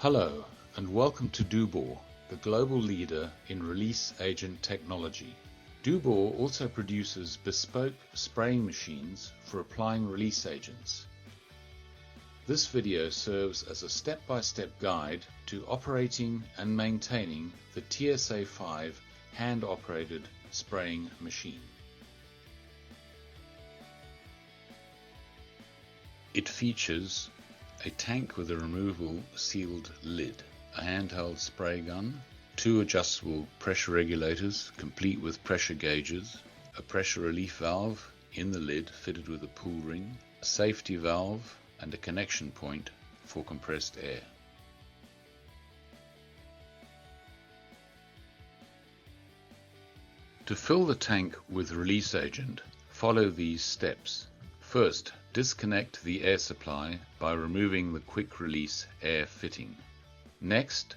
Hello and welcome to DUBOR, the global leader in release agent technology. DUBOR also produces bespoke spraying machines for applying release agents. This video serves as a step-by-step guide to operating and maintaining the TSA5 hand-operated spraying machine. It features a tank with a removable sealed lid, a handheld spray gun, two adjustable pressure regulators complete with pressure gauges, a pressure relief valve in the lid fitted with a pull ring, a safety valve and a connection point for compressed air. To fill the tank with release agent, follow these steps. First, disconnect the air supply by removing the quick release air fitting. Next,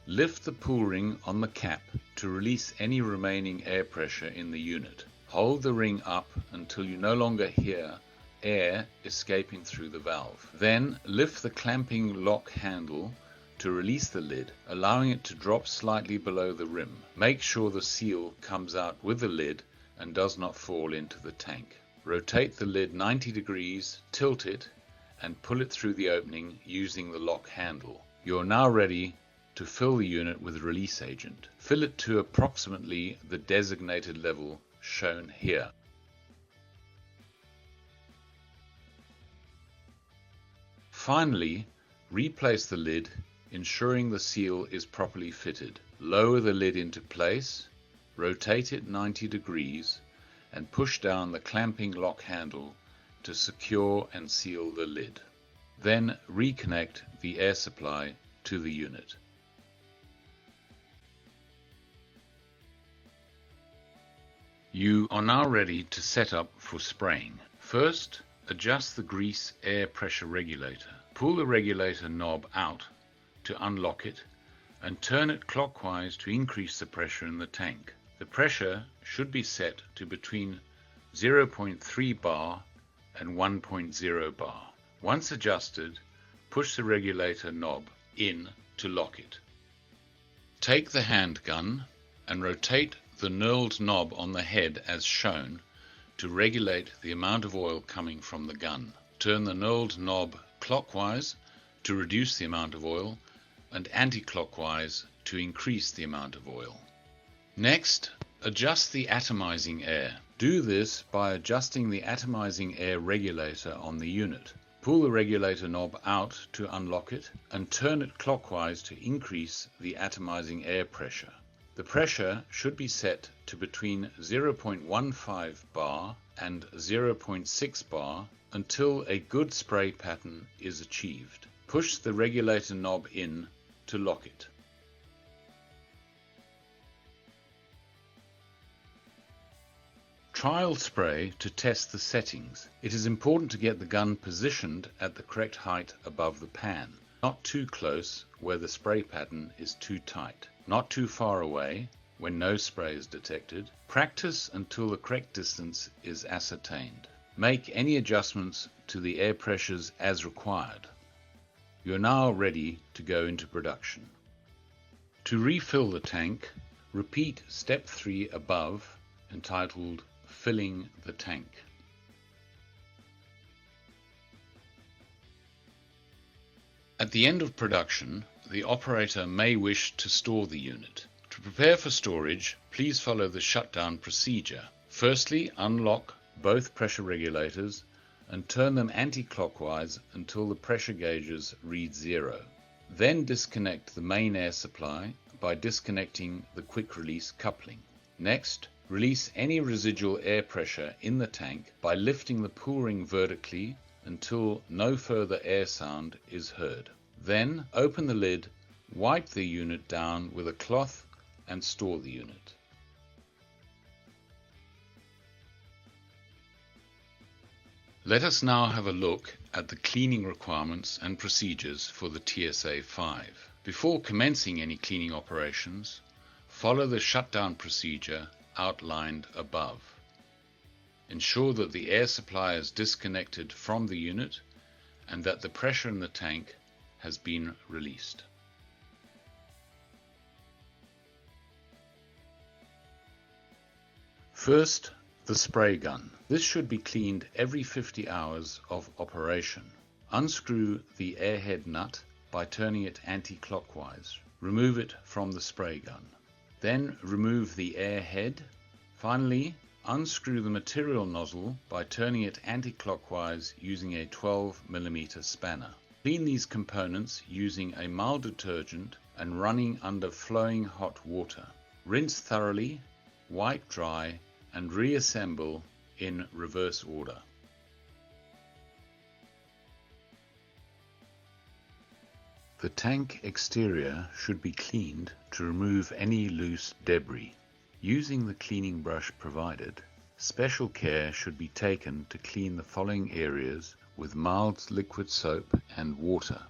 lift the pull ring on the cap to release any remaining air pressure in the unit. Hold the ring up until you no longer hear air escaping through the valve. Then lift the clamping lock handle to release the lid, allowing it to drop slightly below the rim. Make sure the seal comes out with the lid and does not fall into the tank. Rotate the lid 90 degrees, tilt it, and pull it through the opening using the lock handle. You are now ready to fill the unit with release agent. Fill it to approximately the designated level shown here. Finally, replace the lid, ensuring the seal is properly fitted. Lower the lid into place, rotate it 90 degrees, and push down the clamping lock handle to secure and seal the lid. Then reconnect the air supply to the unit. You are now ready to set up for spraying. First, adjust the grease air pressure regulator. Pull the regulator knob out to unlock it and turn it clockwise to increase the pressure in the tank. The pressure should be set to between 0.3 bar and 1.0 bar. Once adjusted, push the regulator knob in to lock it. Take the handgun and rotate the knurled knob on the head as shown to regulate the amount of oil coming from the gun. Turn the knurled knob clockwise to reduce the amount of oil and anti-clockwise to increase the amount of oil. Next, adjust the atomizing air. Do this by adjusting the atomizing air regulator on the unit. Pull the regulator knob out to unlock it and turn it clockwise to increase the atomizing air pressure. The pressure should be set to between 0.15 bar and 0.6 bar until a good spray pattern is achieved. Push the regulator knob in to lock it. Trial spray to test the settings. It is important to get the gun positioned at the correct height above the pan. Not too close where the spray pattern is too tight. Not too far away when no spray is detected. Practice until the correct distance is ascertained. Make any adjustments to the air pressures as required. You are now ready to go into production. To refill the tank, repeat step 3 above, entitled Filling the Tank. At the end of production, the operator may wish to store the unit. To prepare for storage, please follow the shutdown procedure. Firstly, unlock both pressure regulators and turn them anti-clockwise until the pressure gauges read 0. Then disconnect the main air supply by disconnecting the quick release coupling. Next, release any residual air pressure in the tank by lifting the pull ring vertically until no further air sound is heard. Then open the lid, wipe the unit down with a cloth and store the unit. Let us now have a look at the cleaning requirements and procedures for the TSA5. Before commencing any cleaning operations, follow the shutdown procedure outlined above. Ensure that the air supply is disconnected from the unit and that the pressure in the tank has been released. First, the spray gun. This should be cleaned every 50 hours of operation. Unscrew the airhead nut by turning it anti-clockwise. Remove it from the spray gun. Then remove the airhead. Finally, unscrew the material nozzle by turning it anti-clockwise using a 12mm spanner. Clean these components using a mild detergent and running under flowing hot water. Rinse thoroughly, wipe dry, and reassemble in reverse order. The tank exterior should be cleaned to remove any loose debris. Using the cleaning brush provided, special care should be taken to clean the following areas with mild liquid soap and water: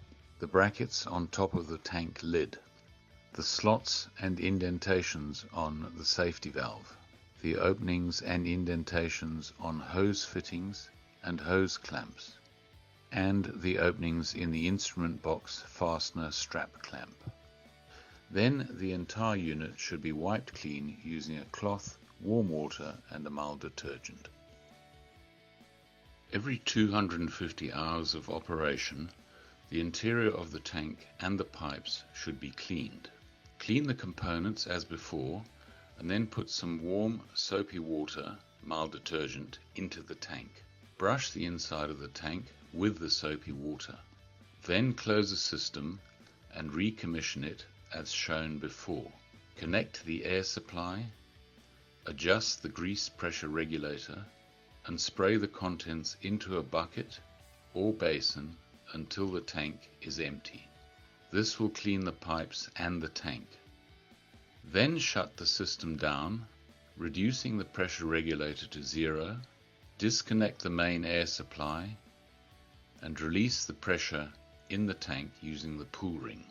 the brackets on top of the tank lid, the slots and indentations on the safety valve, the openings and indentations on hose fittings and hose clamps, and the openings in the instrument box fastener strap clamp. Then the entire unit should be wiped clean using a cloth, warm water and a mild detergent. Every 250 hours of operation, the interior of the tank and the pipes should be cleaned. Clean the components as before, and then put some warm soapy water, mild detergent, into the tank. Brush the inside of the tank with the soapy water. Then close the system and recommission it as shown before. Connect the air supply, adjust the grease pressure regulator, and spray the contents into a bucket or basin until the tank is empty. This will clean the pipes and the tank. Then shut the system down, reducing the pressure regulator to 0, disconnect the main air supply, and release the pressure in the tank using the pull ring.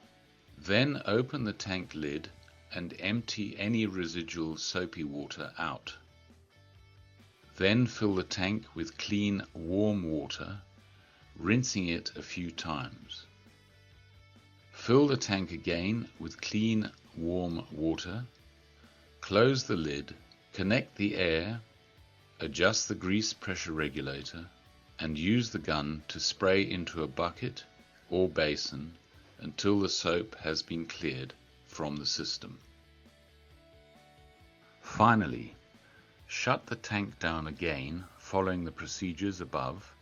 Then open the tank lid and empty any residual soapy water out. Then fill the tank with clean, warm water, rinsing it a few times. Fill the tank again with clean, warm water, close the lid, connect the air, adjust the grease pressure regulator, and use the gun to spray into a bucket or basin until the soap has been cleared from the system. Finally, shut the tank down again following the procedures above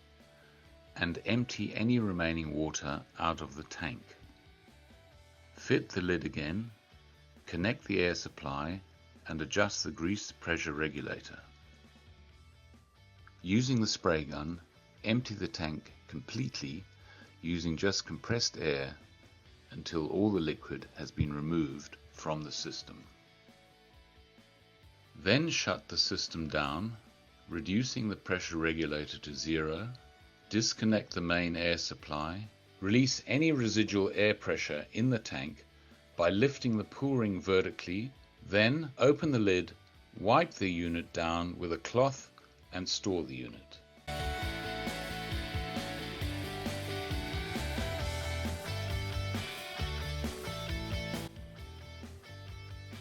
and empty any remaining water out of the tank. Fit the lid again, connect the air supply and adjust the grease pressure regulator. Using the spray gun, empty the tank completely using just compressed air until all the liquid has been removed from the system. Then shut the system down, reducing the pressure regulator to 0, disconnect the main air supply, release any residual air pressure in the tank by lifting the pull ring vertically, then open the lid, wipe the unit down with a cloth and store the unit.